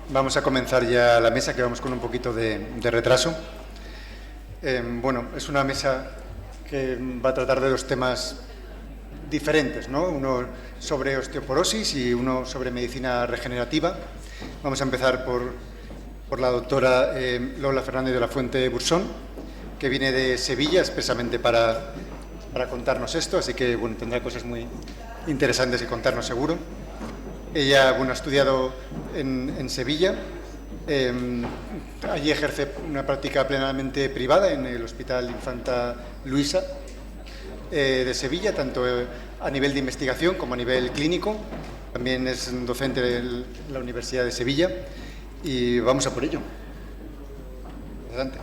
Vamos a comenzar ya la mesa, que vamos con un poquito de retraso. Bueno, es una mesa que va a tratar de dos temas diferentes, ¿no? Uno sobre osteoporosis y uno sobre medicina regenerativa. Vamos a empezar por la doctora Lola Fernández de la Fuente Bursón, que viene de Sevilla expresamente para contarnos esto, así que bueno, tendrá cosas muy interesantes que contarnos seguro. Ella ha estudiado en Sevilla, allí ejerce una práctica plenamente privada en el Hospital Infanta Luisa de Sevilla, tanto a nivel de investigación como a nivel clínico. También es docente de la Universidad de Sevilla y vamos a por ello. Adelante.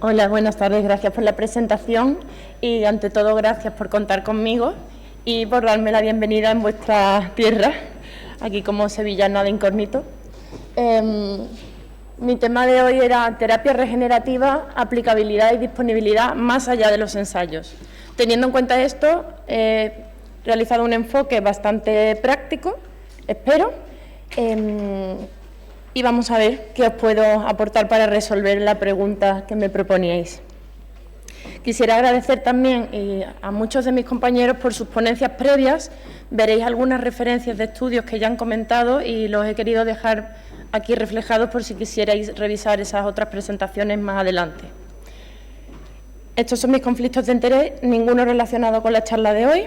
Hola, buenas tardes. Gracias por la presentación y, ante todo, gracias por contar conmigo y por darme la bienvenida en vuestra tierra, aquí como sevillana de incógnito. Mi tema de hoy era terapia regenerativa, aplicabilidad y disponibilidad más allá de los ensayos. Teniendo en cuenta esto, he realizado un enfoque bastante práctico, espero, y vamos a ver qué os puedo aportar para resolver la pregunta que me proponíais. Quisiera agradecer también a muchos de mis compañeros por sus ponencias previas. Veréis algunas referencias de estudios que ya han comentado y los he querido dejar aquí reflejados por si quisierais revisar esas otras presentaciones más adelante. Estos son mis conflictos de interés, ninguno relacionado con la charla de hoy.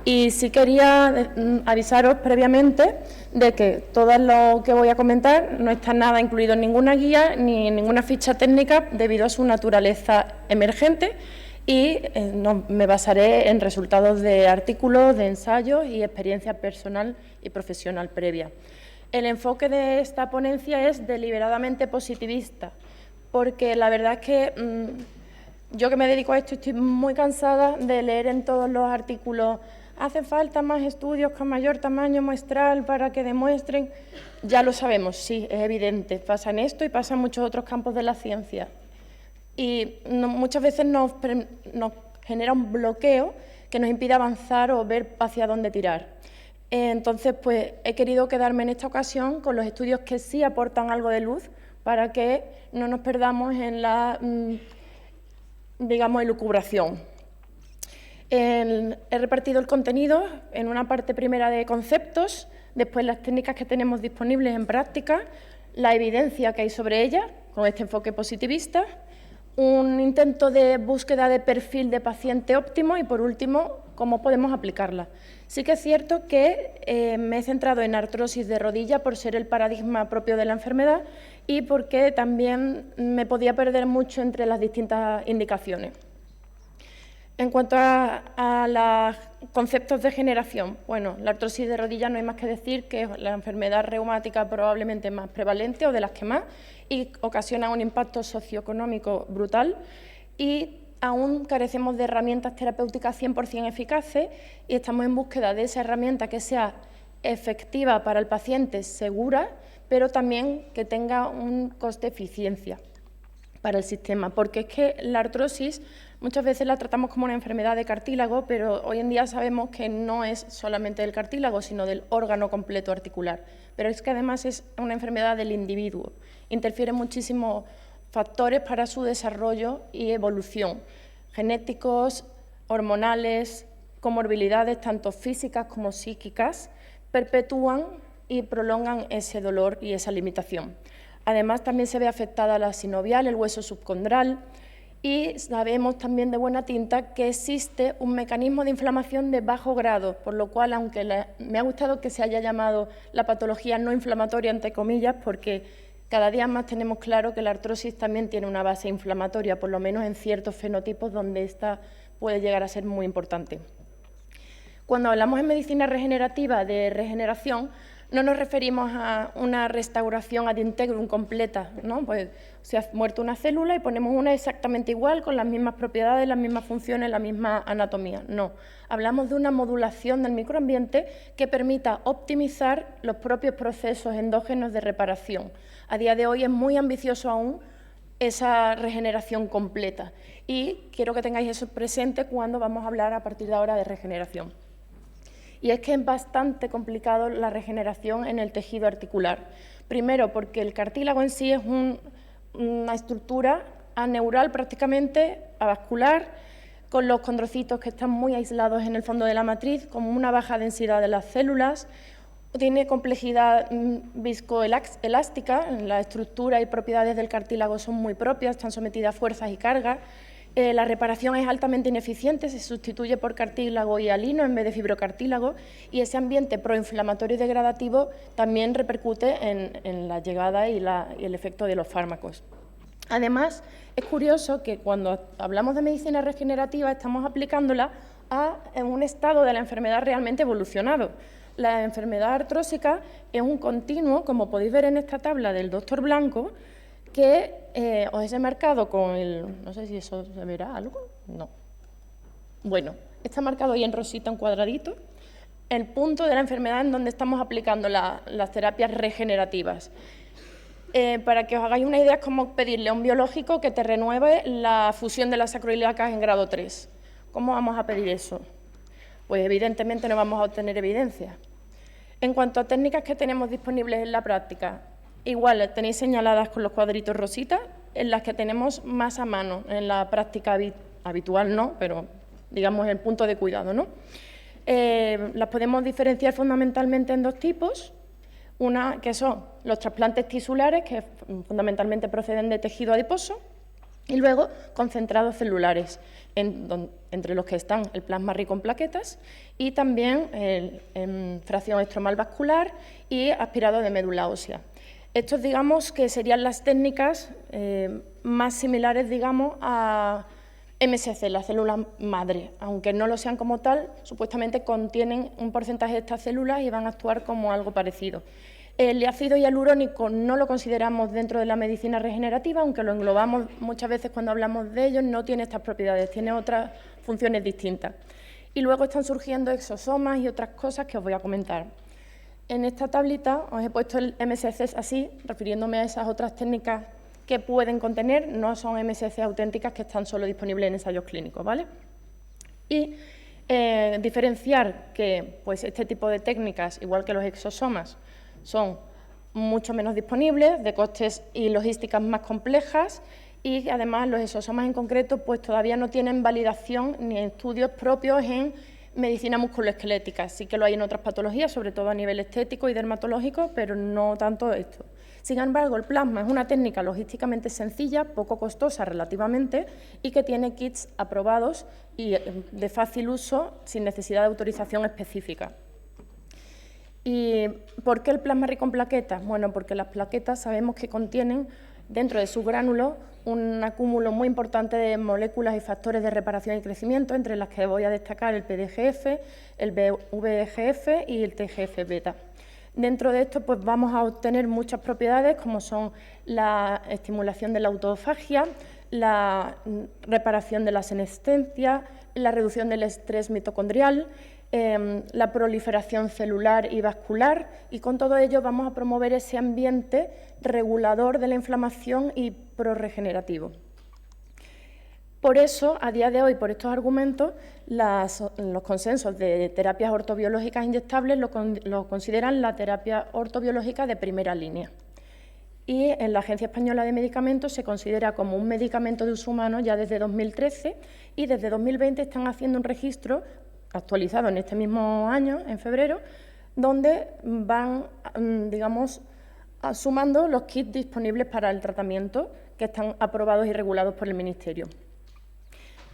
Y sí quería avisaros previamente de que todo lo que voy a comentar no está nada incluido en ninguna guía ni en ninguna ficha técnica debido a su naturaleza emergente y me basaré en resultados de artículos, de ensayos y experiencia personal y profesional previa. El enfoque de esta ponencia es deliberadamente positivista, porque la verdad es que yo que me dedico a esto estoy muy cansada de leer en todos los artículos «hace falta más estudios con mayor tamaño muestral para que demuestren». Ya lo sabemos, sí, es evidente, pasa en esto y pasa en muchos otros campos de la ciencia. Y muchas veces nos genera un bloqueo que nos impide avanzar o ver hacia dónde tirar. Entonces, pues he querido quedarme en esta ocasión con los estudios que sí aportan algo de luz para que no nos perdamos en la, digamos, elucubración. He repartido el contenido en una parte primera de conceptos, después las técnicas que tenemos disponibles en práctica, la evidencia que hay sobre ellas, con este enfoque positivista, un intento de búsqueda de perfil de paciente óptimo y, por último, cómo podemos aplicarla. Sí que es cierto que me he centrado en artrosis de rodilla por ser el paradigma propio de la enfermedad y porque también me podía perder mucho entre las distintas indicaciones. En cuanto a los conceptos de generación, bueno, la artrosis de rodilla no hay más que decir que es la enfermedad reumática probablemente más prevalente o de las que más y ocasiona un impacto socioeconómico brutal y aún carecemos de herramientas terapéuticas 100% eficaces y estamos en búsqueda de esa herramienta que sea efectiva para el paciente, segura, pero también que tenga un coste-eficiencia para el sistema, porque es que la artrosis muchas veces la tratamos como una enfermedad de cartílago, pero hoy en día sabemos que no es solamente del cartílago, sino del órgano completo articular. Pero es que además es una enfermedad del individuo. Interfieren muchísimos factores para su desarrollo y evolución, genéticos, hormonales, comorbilidades tanto físicas como psíquicas, perpetúan y prolongan ese dolor y esa limitación. Además, también se ve afectada la sinovial, el hueso subcondral, y sabemos también de buena tinta que existe un mecanismo de inflamación de bajo grado, por lo cual, aunque me ha gustado que se haya llamado la patología no inflamatoria, entre comillas, porque cada día más tenemos claro que la artrosis también tiene una base inflamatoria, por lo menos en ciertos fenotipos donde esta puede llegar a ser muy importante. Cuando hablamos en medicina regenerativa de regeneración, no nos referimos a una restauración ad integrum completa, ¿no? Pues se ha muerto una célula y ponemos una exactamente igual, con las mismas propiedades, las mismas funciones, la misma anatomía. No, hablamos de una modulación del microambiente que permita optimizar los propios procesos endógenos de reparación. A día de hoy es muy ambicioso aún esa regeneración completa y quiero que tengáis eso presente cuando vamos a hablar a partir de ahora de regeneración. y es que es bastante complicado la regeneración en el tejido articular. Primero, porque el cartílago en sí es una estructura aneural prácticamente, avascular, con los condrocitos que están muy aislados en el fondo de la matriz, con una baja densidad de las células. Tiene complejidad viscoelástica, la estructura y propiedades del cartílago son muy propias, están sometidas a fuerzas y cargas. La reparación es altamente ineficiente, se sustituye por cartílago hialino en vez de fibrocartílago, y ese ambiente proinflamatorio y degradativo también repercute en la llegada y el efecto de los fármacos. Además, es curioso que cuando hablamos de medicina regenerativa estamos aplicándola en un estado de la enfermedad realmente evolucionado. La enfermedad artrósica es un continuo, como podéis ver en esta tabla del doctor Blanco, que os he marcado con el... No sé si eso se verá algo. No. Bueno, está marcado ahí en rosita, un cuadradito, el punto de la enfermedad en donde estamos aplicando las terapias regenerativas. Para que os hagáis una idea, es como pedirle a un biológico que te renueve la fusión de las sacroiliacas en grado 3. ¿Cómo vamos a pedir eso? Pues evidentemente no vamos a obtener evidencia. En cuanto a técnicas que tenemos disponibles en la práctica, igual tenéis señaladas con los cuadritos rositas, en las que tenemos más a mano, en la práctica habitual no, pero digamos el punto de cuidado, ¿no? Las podemos diferenciar fundamentalmente en dos tipos. Una que son los trasplantes tisulares, que fundamentalmente proceden de tejido adiposo, y luego concentrados celulares, entre los que están el plasma rico en plaquetas y también en fracción estromal vascular y aspirado de médula ósea. Estos, digamos, que serían las técnicas más similares, digamos, a MSC, las células madre, aunque no lo sean como tal, supuestamente contienen un porcentaje de estas células y van a actuar como algo parecido. El ácido hialurónico no lo consideramos dentro de la medicina regenerativa, aunque lo englobamos muchas veces cuando hablamos de ellos, no tiene estas propiedades, tiene otras funciones distintas. Y luego están surgiendo exosomas y otras cosas que os voy a comentar. En esta tablita os he puesto el MSC así, refiriéndome a esas otras técnicas que pueden contener, no son MSC auténticas que están solo disponibles en ensayos clínicos, ¿vale? Y diferenciar que pues, este tipo de técnicas, igual que los exosomas, son mucho menos disponibles, de costes y logísticas más complejas, y además los exosomas en concreto pues, todavía no tienen validación ni estudios propios en medicina musculoesquelética. Sí que lo hay en otras patologías, sobre todo a nivel estético y dermatológico, pero no tanto esto. Sin embargo, el plasma es una técnica logísticamente sencilla, poco costosa relativamente, y que tiene kits aprobados y de fácil uso sin necesidad de autorización específica. ¿Y por qué el plasma rico en plaquetas? Bueno, porque las plaquetas sabemos que contienen dentro de sus gránulos un acúmulo muy importante de moléculas y factores de reparación y crecimiento, entre las que voy a destacar el PDGF, el VEGF y el TGF-beta. Dentro de esto pues, vamos a obtener muchas propiedades, como son la estimulación de la autofagia, la reparación de la senescencia, la reducción del estrés mitocondrial, la proliferación celular y vascular, y con todo ello vamos a promover ese ambiente regulador de la inflamación y prorregenerativo. Por eso, a día de hoy, por estos argumentos, los consensos de terapias ortobiológicas inyectables lo consideran la terapia ortobiológica de primera línea. Y en la Agencia Española de Medicamentos se considera como un medicamento de uso humano ya desde 2013, y desde 2020 están haciendo un registro actualizado en este mismo año, en febrero, donde van, digamos, sumando los kits disponibles para el tratamiento que están aprobados y regulados por el Ministerio.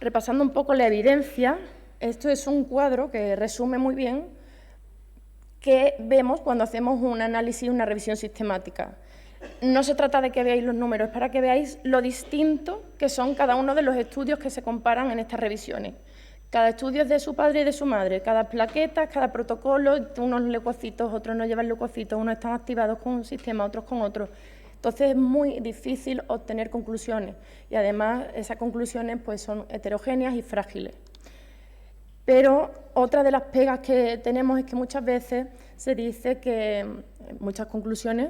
Repasando un poco la evidencia, esto es un cuadro que resume muy bien qué vemos cuando hacemos un análisis, una revisión sistemática. No se trata de que veáis los números, es para que veáis lo distinto que son cada uno de los estudios que se comparan en estas revisiones. Cada estudio es de su padre y de su madre, cada plaqueta, cada protocolo, unos leucocitos, otros no llevan leucocitos, unos están activados con un sistema, otros con otro. Entonces es muy difícil obtener conclusiones, y además esas conclusiones pues, son heterogéneas y frágiles. Pero otra de las pegas que tenemos es que muchas veces se dice que muchas conclusiones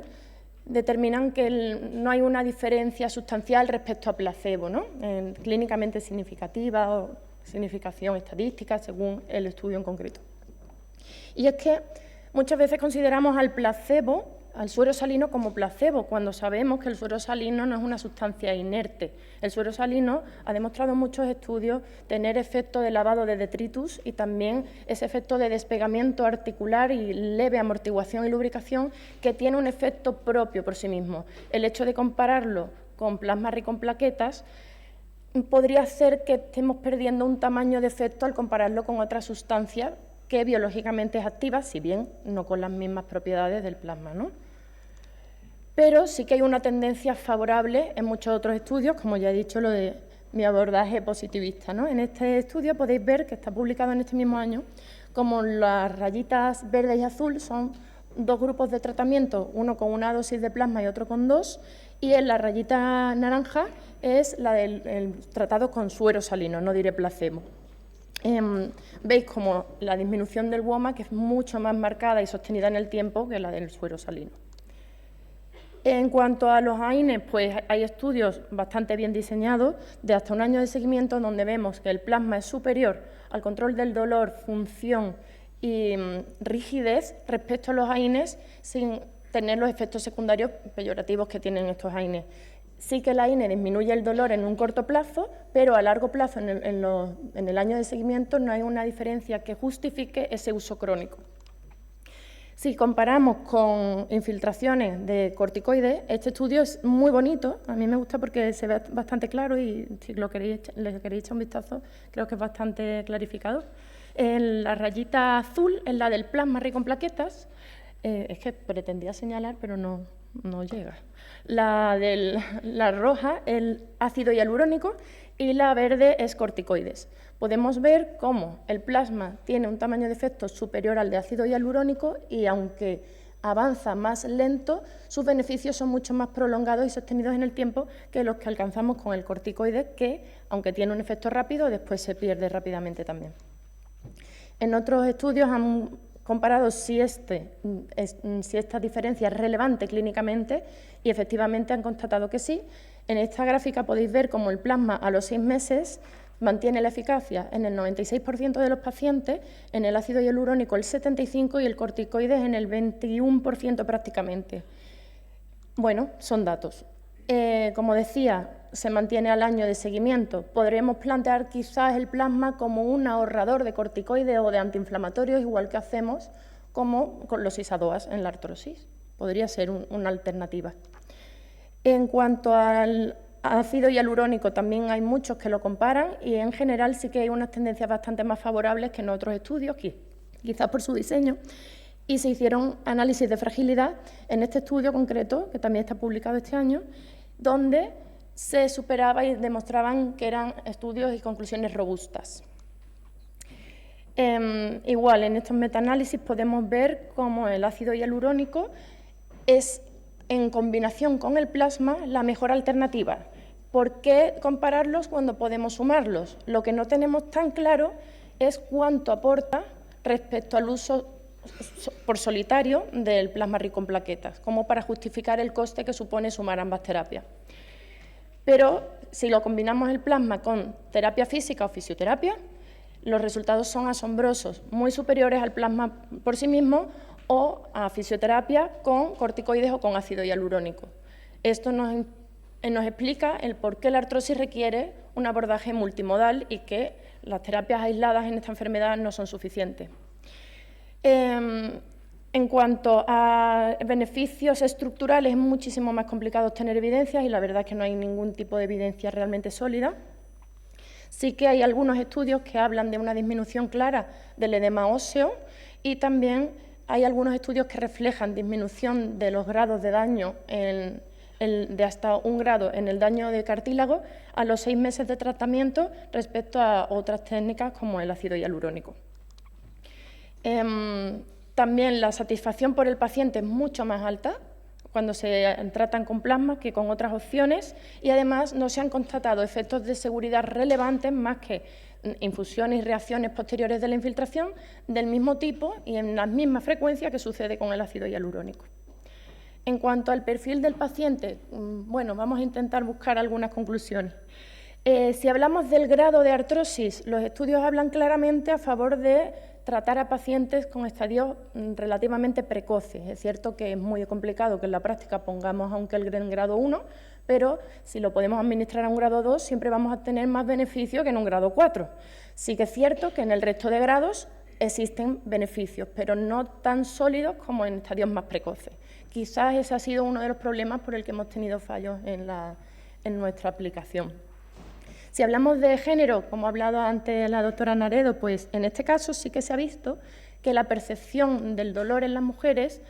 determinan que no hay una diferencia sustancial respecto a placebo, ¿no? Clínicamente significativa o significación estadística según el estudio en concreto. Y es que muchas veces consideramos al placebo, al suero salino, como placebo, cuando sabemos que el suero salino no es una sustancia inerte. El suero salino ha demostrado en muchos estudios tener efecto de lavado de detritus y también ese efecto de despegamiento articular y leve amortiguación y lubricación que tiene un efecto propio por sí mismo. El hecho de compararlo con plasma rico en plaquetas podría hacer que estemos perdiendo un tamaño de efecto al compararlo con otras sustancias que biológicamente es activa, si bien no con las mismas propiedades del plasma, ¿no? Pero sí que hay una tendencia favorable en muchos otros estudios, como ya he dicho, lo de mi abordaje positivista, ¿no? En este estudio podéis ver, que está publicado en este mismo año, como las rayitas verdes y azul son dos grupos de tratamiento, uno con una dosis de plasma y otro con dos, y en la rayita naranja es la del tratado con suero salino, no diré placebo. Veis como la disminución del WOMA, que es mucho más marcada y sostenida en el tiempo que la del suero salino. En cuanto a los AINES, pues hay estudios bastante bien diseñados de hasta un año de seguimiento donde vemos que el plasma es superior al control del dolor, función y rigidez respecto a los AINES sin tener los efectos secundarios peyorativos que tienen estos AINES. Sí que el AINE disminuye el dolor en un corto plazo, pero a largo plazo, en el año de seguimiento, no hay una diferencia que justifique ese uso crónico. Si comparamos con infiltraciones de corticoides, este estudio es muy bonito, a mí me gusta porque se ve bastante claro y si le queréis echar un vistazo, creo que es bastante clarificado. En la rayita azul es la del plasma rico en plaquetas, es que pretendía señalar, pero no llega. La roja, el ácido hialurónico, y la verde es corticoides. Podemos ver cómo el plasma tiene un tamaño de efecto superior al de ácido hialurónico y aunque avanza más lento, sus beneficios son mucho más prolongados y sostenidos en el tiempo que los que alcanzamos con el corticoide, que, aunque tiene un efecto rápido, después se pierde rápidamente también. En otros estudios han comparado si esta diferencia es relevante clínicamente y efectivamente han constatado que sí. En esta gráfica podéis ver cómo el plasma a los 6 meses mantiene la eficacia en el 96% de los pacientes, en el ácido hialurónico el 75% y el corticoides en el 21% prácticamente. Bueno, son datos. Como decía, se mantiene al año de seguimiento. Podríamos plantear quizás el plasma como un ahorrador de corticoides o de antiinflamatorios, igual que hacemos como con los ISADOAs en la artrosis. Podría ser una alternativa. En cuanto al ácido hialurónico, también hay muchos que lo comparan y en general sí que hay unas tendencias bastante más favorables que en otros estudios, quizás por su diseño. Y se hicieron análisis de fragilidad en este estudio concreto, que también está publicado este año, donde se superaba y demostraban que eran estudios y conclusiones robustas. Igual, en estos metaanálisis podemos ver cómo el ácido hialurónico es, en combinación con el plasma, la mejor alternativa. ¿Por qué compararlos cuando podemos sumarlos? Lo que no tenemos tan claro es cuánto aporta respecto al uso por solitario del plasma rico en plaquetas, como para justificar el coste que supone sumar ambas terapias. Pero si lo combinamos el plasma con terapia física o fisioterapia, los resultados son asombrosos, muy superiores al plasma por sí mismo o a fisioterapia con corticoides o con ácido hialurónico. Esto nos explica el por qué la artrosis requiere un abordaje multimodal y que las terapias aisladas en esta enfermedad no son suficientes. En cuanto a beneficios estructurales, es muchísimo más complicado obtener evidencias y la verdad es que no hay ningún tipo de evidencia realmente sólida. Sí que hay algunos estudios que hablan de una disminución clara del edema óseo y también hay algunos estudios que reflejan disminución de los grados de daño de hasta 1 grado en el daño de cartílago a los 6 meses de tratamiento respecto a otras técnicas como el ácido hialurónico. También la satisfacción por el paciente es mucho más alta cuando se tratan con plasma que con otras opciones y además no se han constatado efectos de seguridad relevantes más que infusiones y reacciones posteriores de la infiltración del mismo tipo y en la misma frecuencia que sucede con el ácido hialurónico. En cuanto al perfil del paciente, bueno, vamos a intentar buscar algunas conclusiones. Si hablamos del grado de artrosis, los estudios hablan claramente a favor de tratar a pacientes con estadios relativamente precoces. Es cierto que es muy complicado que en la práctica pongamos aunque el grado 1, pero si lo podemos administrar a un grado 2, siempre vamos a tener más beneficio que en un grado 4. Sí que es cierto que en el resto de grados existen beneficios, pero no tan sólidos como en estadios más precoces. Quizás ese ha sido uno de los problemas por el que hemos tenido fallos en nuestra aplicación. Si hablamos de género, como ha hablado antes la doctora Naredo, pues en este caso sí que se ha visto que la percepción del dolor en las mujeres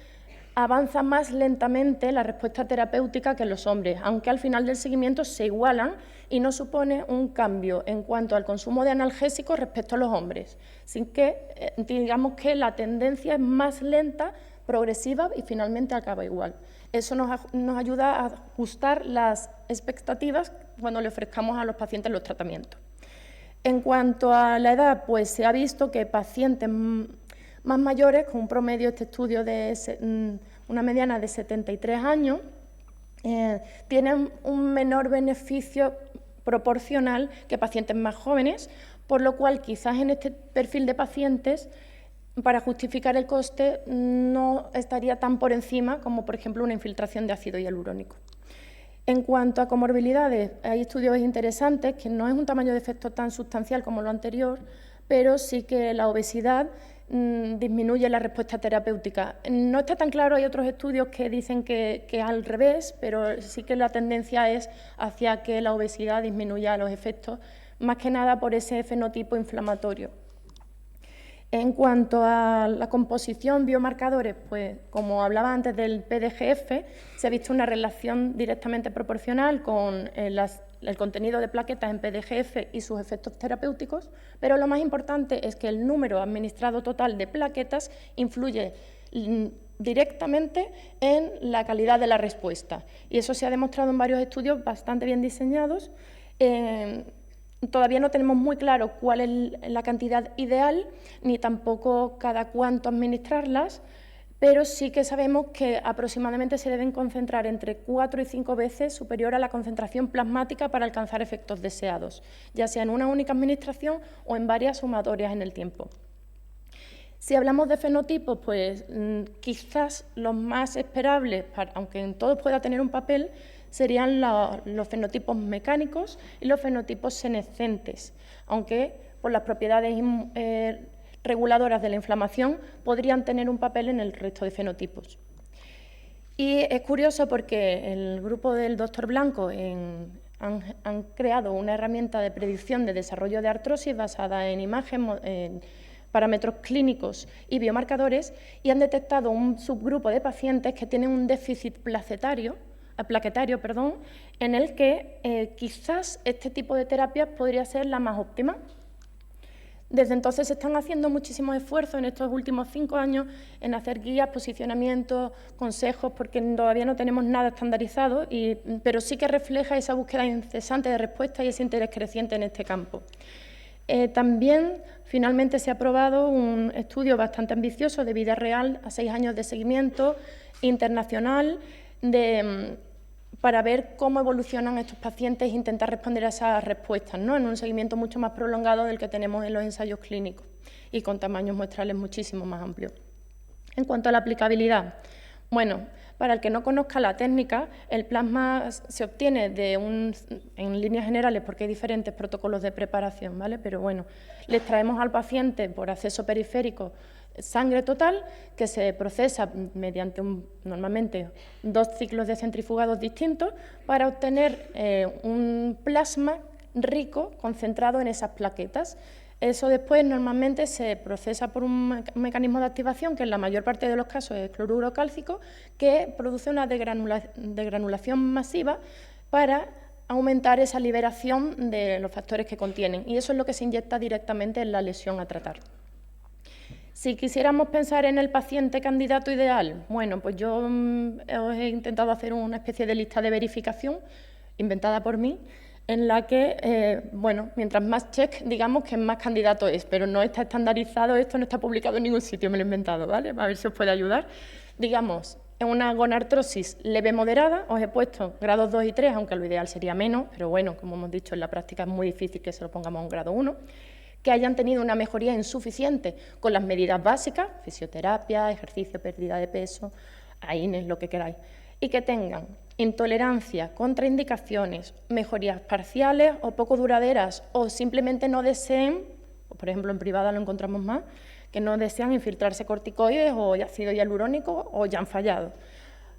avanza más lentamente la respuesta terapéutica que en los hombres, aunque al final del seguimiento se igualan y no supone un cambio en cuanto al consumo de analgésicos respecto a los hombres, sin que digamos que la tendencia es más lenta, progresiva y finalmente acaba igual. Eso nos ayuda a ajustar las expectativas cuando le ofrezcamos a los pacientes los tratamientos. En cuanto a la edad, pues se ha visto que pacientes más mayores, con un promedio, este estudio de una mediana de 73 años, tienen un menor beneficio proporcional que pacientes más jóvenes, por lo cual quizás en este perfil de pacientes, para justificar el coste, no estaría tan por encima como, por ejemplo, una infiltración de ácido hialurónico. En cuanto a comorbilidades, hay estudios interesantes que no es un tamaño de efecto tan sustancial como lo anterior, pero sí que la obesidad disminuye la respuesta terapéutica. No está tan claro, hay otros estudios que dicen que al revés, pero sí que la tendencia es hacia que la obesidad disminuya los efectos, más que nada por ese fenotipo inflamatorio. En cuanto a la composición, biomarcadores, pues como hablaba antes del PDGF, se ha visto una relación directamente proporcional con el contenido de plaquetas en PDGF y sus efectos terapéuticos, pero lo más importante es que el número administrado total de plaquetas influye directamente en la calidad de la respuesta. Y eso se ha demostrado en varios estudios bastante bien diseñados. Todavía no tenemos muy claro cuál es la cantidad ideal, ni tampoco cada cuánto administrarlas, pero sí que sabemos que aproximadamente se deben concentrar entre 4 y 5 veces superior a la concentración plasmática para alcanzar efectos deseados, ya sea en una única administración o en varias sumatorias en el tiempo. Si hablamos de fenotipos, pues quizás los más esperables, aunque en todos pueda tener un papel, serían los fenotipos mecánicos y los fenotipos senescentes, aunque por las propiedades reguladoras de la inflamación podrían tener un papel en el resto de fenotipos. Y es curioso porque el grupo del doctor Blanco han creado una herramienta de predicción de desarrollo de artrosis basada en imagen, parámetros clínicos y biomarcadores, y han detectado un subgrupo de pacientes que tienen un déficit plaquetario, en el que quizás este tipo de terapia podría ser la más óptima. Desde entonces se están haciendo muchísimos esfuerzos en estos últimos 5 años en hacer guías, posicionamientos, consejos, porque todavía no tenemos nada estandarizado, pero sí que refleja esa búsqueda incesante de respuesta y ese interés creciente en este campo. También finalmente se ha aprobado un estudio bastante ambicioso de vida real a 6 años de seguimiento internacional para ver cómo evolucionan estos pacientes e intentar responder a esas respuestas, ¿no? En un seguimiento mucho más prolongado del que tenemos en los ensayos clínicos y con tamaños muestrales muchísimo más amplios. En cuanto a la aplicabilidad, bueno, para el que no conozca la técnica, el plasma se obtiene en líneas generales, porque hay diferentes protocolos de preparación, ¿vale? Pero bueno, le extraemos al paciente por acceso periférico sangre total, que se procesa mediante normalmente 2 ciclos de centrifugados distintos para obtener un plasma rico, concentrado en esas plaquetas. Eso después normalmente se procesa por un mecanismo de activación que en la mayor parte de los casos es cloruro cálcico, que produce una degranulación masiva para aumentar esa liberación de los factores que contienen, y eso es lo que se inyecta directamente en la lesión a tratar. Si quisiéramos pensar en el paciente candidato ideal, bueno, pues yo os he intentado hacer una especie de lista de verificación inventada por mí, en la que, bueno, mientras más check, digamos que más candidato es, pero no está estandarizado, esto no está publicado en ningún sitio, me lo he inventado, ¿vale? A ver si os puede ayudar. Digamos, en una gonartrosis leve moderada, os he puesto grados 2 y 3, aunque lo ideal sería menos, pero bueno, como hemos dicho, en la práctica es muy difícil que se lo pongamos a un grado 1. que hayan tenido una mejoría insuficiente con las medidas básicas, fisioterapia, ejercicio, pérdida de peso, AINES, lo que queráis, y que tengan intolerancia, contraindicaciones, mejorías parciales o poco duraderas, o simplemente no deseen, por ejemplo en privada lo encontramos más, que no desean infiltrarse corticoides o ácido hialurónico o ya han fallado.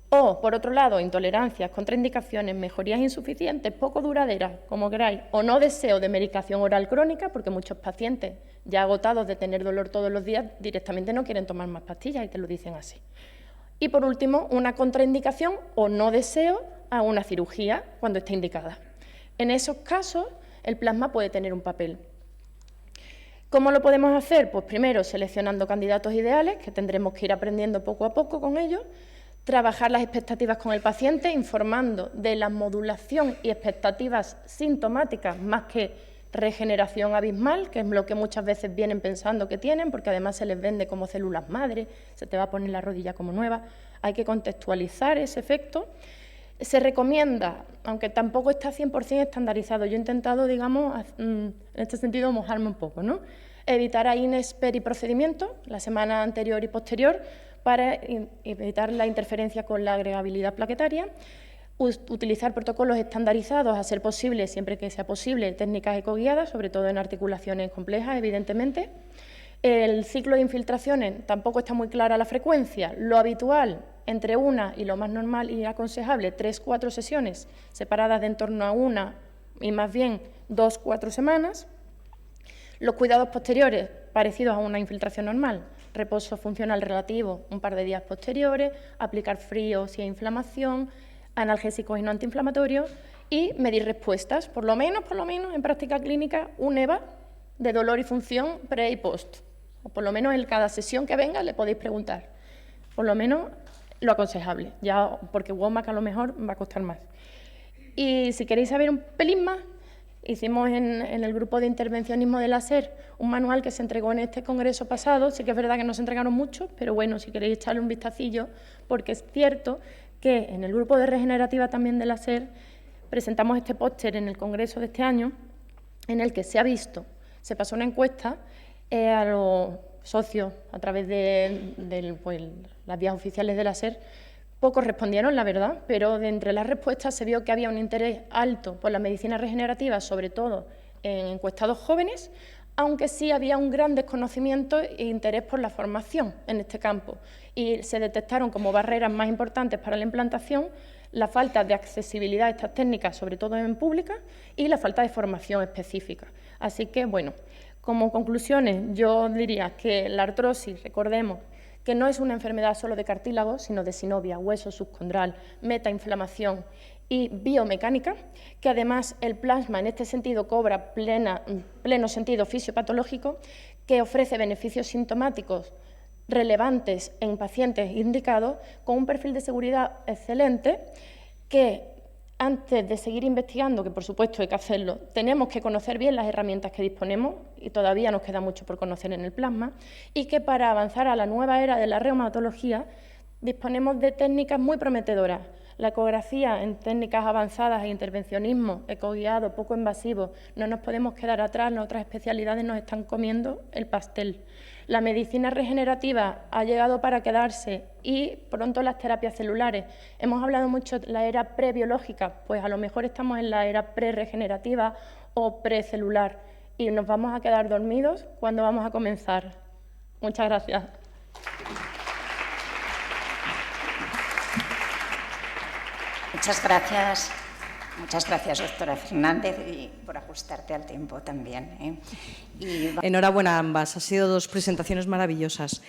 O, por otro lado, intolerancias, contraindicaciones, mejorías insuficientes, poco duraderas, como queráis, o no deseo de medicación oral crónica, porque muchos pacientes, ya agotados de tener dolor todos los días, directamente no quieren tomar más pastillas y te lo dicen así. Y, por último, una contraindicación o no deseo a una cirugía cuando esté indicada. En esos casos, el plasma puede tener un papel. ¿Cómo lo podemos hacer? Pues primero, seleccionando candidatos ideales, que tendremos que ir aprendiendo poco a poco con ellos, trabajar las expectativas con el paciente, informando de la modulación y expectativas sintomáticas más que regeneración abismal, que es lo que muchas veces vienen pensando que tienen, porque además se les vende como células madre, se te va a poner la rodilla como nueva. Hay que contextualizar ese efecto. Se recomienda, aunque tampoco está 100% estandarizado, yo he intentado, digamos, en este sentido, mojarme un poco, ¿no? Evitar AINES periprocedimiento, la semana anterior y posterior, para evitar la interferencia con la agregabilidad plaquetaria, utilizar protocolos estandarizados, a ser posible, siempre que sea posible, técnicas ecoguiadas, sobre todo en articulaciones complejas, evidentemente. El ciclo de infiltraciones tampoco está muy clara la frecuencia, lo habitual, entre una y lo más normal y aconsejable, 3-4 sesiones, separadas de en torno a una y más bien 2-4 semanas. Los cuidados posteriores, parecidos a una infiltración normal, reposo funcional relativo un par de días posteriores, aplicar frío si hay inflamación, analgésicos y no antiinflamatorios y medir respuestas, por lo menos en práctica clínica, un EVA de dolor y función pre y post, o por lo menos en cada sesión que venga le podéis preguntar, por lo menos lo aconsejable, ya porque WOMAC a lo mejor va a costar más. Y si queréis saber un pelín más, hicimos en el grupo de intervencionismo de la SER un manual que se entregó en este congreso pasado. Sí que es verdad que no se entregaron muchos, pero bueno, si queréis echarle un vistacillo, porque es cierto que en el grupo de regenerativa también de la SER presentamos este póster en el congreso de este año, en el que se ha visto, se pasó una encuesta a los socios a través de las vías oficiales de la SER. Pocos respondieron, la verdad, pero de entre las respuestas se vio que había un interés alto por la medicina regenerativa, sobre todo en encuestados jóvenes, aunque sí había un gran desconocimiento e interés por la formación en este campo. Y se detectaron como barreras más importantes para la implantación la falta de accesibilidad a estas técnicas, sobre todo en pública, y la falta de formación específica. Así que, bueno, como conclusiones, yo diría que la artrosis, recordemos, que no es una enfermedad solo de cartílago, sino de sinovia, hueso subcondral, metainflamación y biomecánica, que además el plasma en este sentido cobra pleno sentido fisiopatológico, que ofrece beneficios sintomáticos relevantes en pacientes indicados, con un perfil de seguridad excelente, que antes de seguir investigando, que por supuesto hay que hacerlo, tenemos que conocer bien las herramientas que disponemos, y todavía nos queda mucho por conocer en el plasma, y que para avanzar a la nueva era de la reumatología disponemos de técnicas muy prometedoras. La ecografía en técnicas avanzadas e intervencionismo ecoguiado, poco invasivo, no nos podemos quedar atrás, las otras especialidades nos están comiendo el pastel. La medicina regenerativa ha llegado para quedarse y pronto las terapias celulares. Hemos hablado mucho de la era prebiológica, pues a lo mejor estamos en la era preregenerativa o precelular y nos vamos a quedar dormidos cuando vamos a comenzar. Muchas gracias. Muchas gracias, doctora Fernández, y por ajustarte al tiempo también. Enhorabuena a ambas, han sido dos presentaciones maravillosas.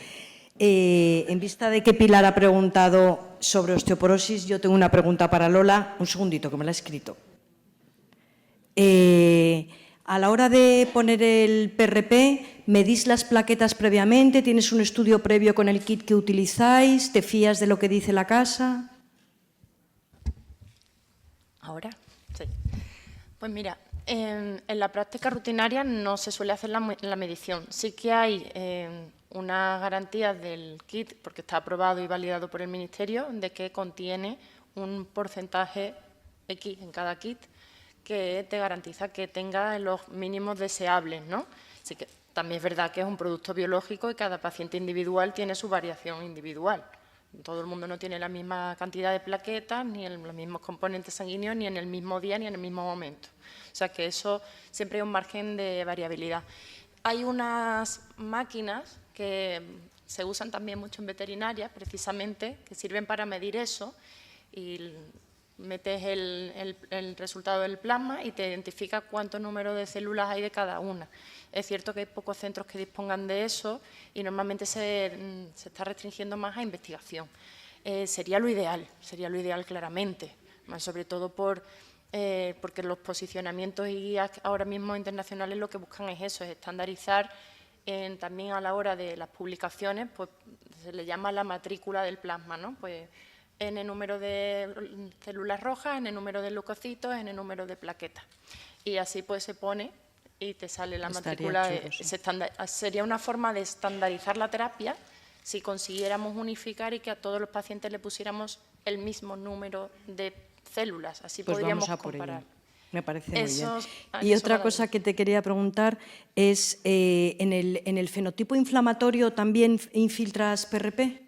En vista de que Pilar ha preguntado sobre osteoporosis, yo tengo una pregunta para Lola. Un segundito, que me la he escrito. A la hora de poner el PRP, ¿medís las plaquetas previamente? ¿Tienes un estudio previo con el kit que utilizáis? ¿Te fías de lo que dice la casa? ¿Ahora? Sí. Pues mira, en la práctica rutinaria no se suele hacer la medición. Sí que hay una garantía del kit, porque está aprobado y validado por el Ministerio, de que contiene un porcentaje X en cada kit que te garantiza que tenga los mínimos deseables, ¿no? Así que también es verdad que es un producto biológico y cada paciente individual tiene su variación individual. Todo el mundo no tiene la misma cantidad de plaquetas, ni los mismos componentes sanguíneos, ni en el mismo día, ni en el mismo momento. O sea que eso siempre hay un margen de variabilidad. Hay unas máquinas que se usan también mucho en veterinaria, precisamente, que sirven para medir eso, y metes el resultado del plasma y te identifica cuánto número de células hay de cada una. Es cierto que hay pocos centros que dispongan de eso y normalmente se está restringiendo más a investigación. Sería lo ideal claramente, más sobre todo porque los posicionamientos y guías ahora mismo internacionales lo que buscan es eso, es estandarizar también a la hora de las publicaciones, pues se le llama la matrícula del plasma, ¿no? Pues en el número de células rojas, en el número de leucocitos, en el número de plaquetas. Y así pues se pone y te sale la matrícula. Sería una forma de estandarizar la terapia si consiguiéramos unificar y que a todos los pacientes le pusiéramos el mismo número de células. Así pues podríamos vamos a por comparar. ello. Me parece muy bien. Y otra cosa que te quería preguntar es, ¿en el fenotipo inflamatorio también infiltras PRP?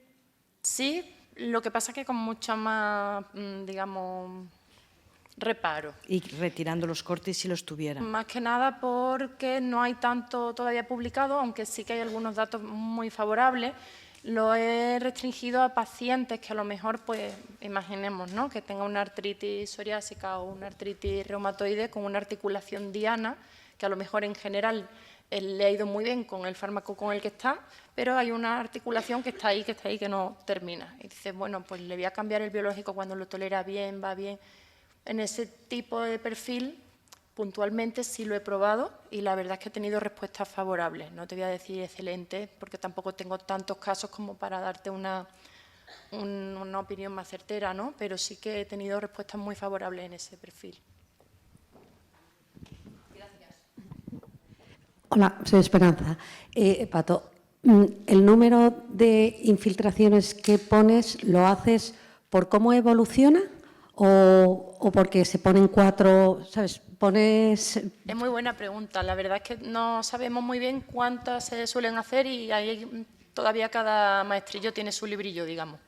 Sí, lo que pasa es que con mucha más, digamos, reparo. Y retirando los cortes si los tuviera. Más que nada porque no hay tanto todavía publicado, aunque sí que hay algunos datos muy favorables. Lo he restringido a pacientes que a lo mejor, pues, imaginemos, ¿no?, que tengan una artritis psoriásica o una artritis reumatoide con una articulación diana, que a lo mejor en general le ha ido muy bien con el fármaco con el que está, pero hay una articulación que está ahí, que no termina. Y dices, bueno, pues le voy a cambiar el biológico cuando lo tolera bien, va bien. En ese tipo de perfil, puntualmente sí lo he probado y la verdad es que he tenido respuestas favorables. No te voy a decir excelente, porque tampoco tengo tantos casos como para darte una opinión más certera, ¿no? Pero sí que he tenido respuestas muy favorables en ese perfil. Hola, soy Esperanza. Pato, ¿el número de infiltraciones que pones lo haces por cómo evoluciona o porque se ponen 4, ¿sabes? Es muy buena pregunta. La verdad es que no sabemos muy bien cuántas se suelen hacer y ahí todavía cada maestrillo tiene su librillo, digamos.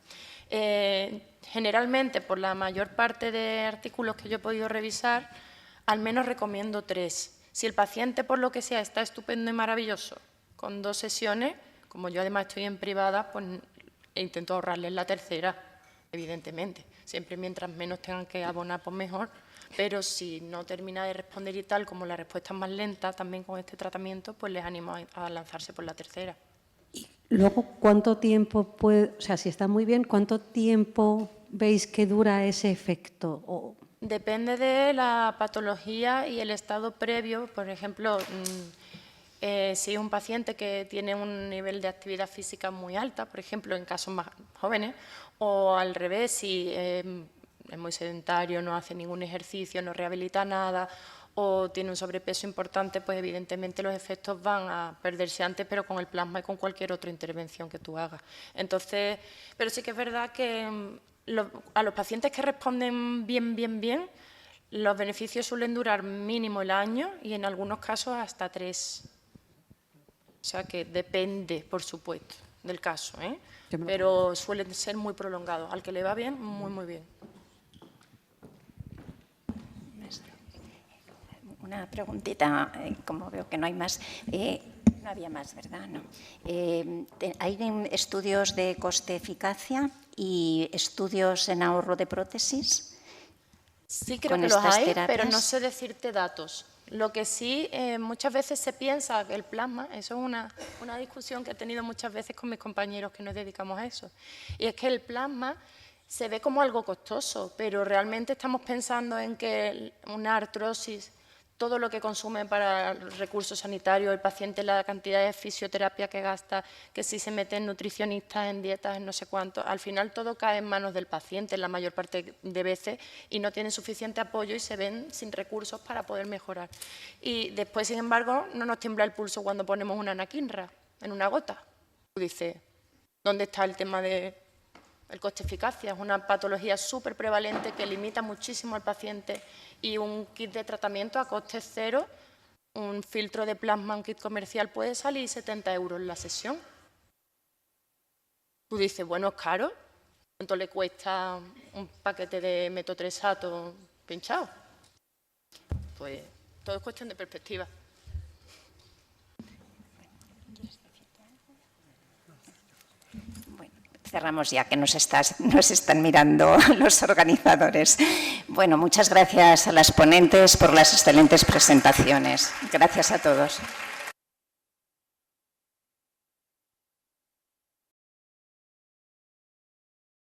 Generalmente, por la mayor parte de artículos que yo he podido revisar, al menos recomiendo 3. Si el paciente, por lo que sea, está estupendo y maravilloso, con 2 sesiones, como yo además estoy en privada, pues intento ahorrarles la tercera, evidentemente. Siempre mientras menos tengan que abonar, pues mejor. Pero si no termina de responder y tal, como la respuesta es más lenta también con este tratamiento, pues les animo a lanzarse por la tercera. Y luego, ¿cuánto tiempo puede, o sea, si está muy bien, cuánto tiempo veis que dura ese efecto? Depende de la patología y el estado previo. Por ejemplo, si es un paciente que tiene un nivel de actividad física muy alta, por ejemplo, en casos más jóvenes, o al revés, si es muy sedentario, no hace ningún ejercicio, no rehabilita nada, o tiene un sobrepeso importante, pues evidentemente los efectos van a perderse antes, pero con el plasma y con cualquier otra intervención que tú hagas. Entonces, pero sí que es verdad que a los pacientes que responden bien, los beneficios suelen durar mínimo el año y en algunos casos hasta 3. O sea que depende, por supuesto, del caso, ¿eh? Pero suelen ser muy prolongados. Al que le va bien, muy bien. Una preguntita, como veo que no hay más. No había más, ¿verdad? No. ¿Hay estudios de coste-eficacia y estudios en ahorro de prótesis? Sí, creo que los hay, pero no sé decirte datos. Lo que sí, muchas veces se piensa que el plasma, eso es una discusión que he tenido muchas veces con mis compañeros que nos dedicamos a eso, y es que el plasma se ve como algo costoso, pero realmente estamos pensando en que una artrosis, todo lo que consume para el recurso sanitario, el paciente, la cantidad de fisioterapia que gasta, que si se mete en nutricionistas, en dietas, en no sé cuánto, al final todo cae en manos del paciente la mayor parte de veces y no tienen suficiente apoyo y se ven sin recursos para poder mejorar. Y después, sin embargo, no nos tiembla el pulso cuando ponemos una anakinra en una gota. Tú dices, ¿dónde está el tema del coste-eficacia? Es una patología súper prevalente que limita muchísimo al paciente y un kit de tratamiento a coste cero un filtro de plasma, un kit comercial, puede salir 70 € la sesión. Tú dices, bueno, es caro. ¿Cuánto le cuesta un paquete de metotrexato pinchado? Pues todo es cuestión de perspectiva. Cerramos ya, que nos están mirando los organizadores. Bueno, muchas gracias a las ponentes por las excelentes presentaciones. Gracias a todos.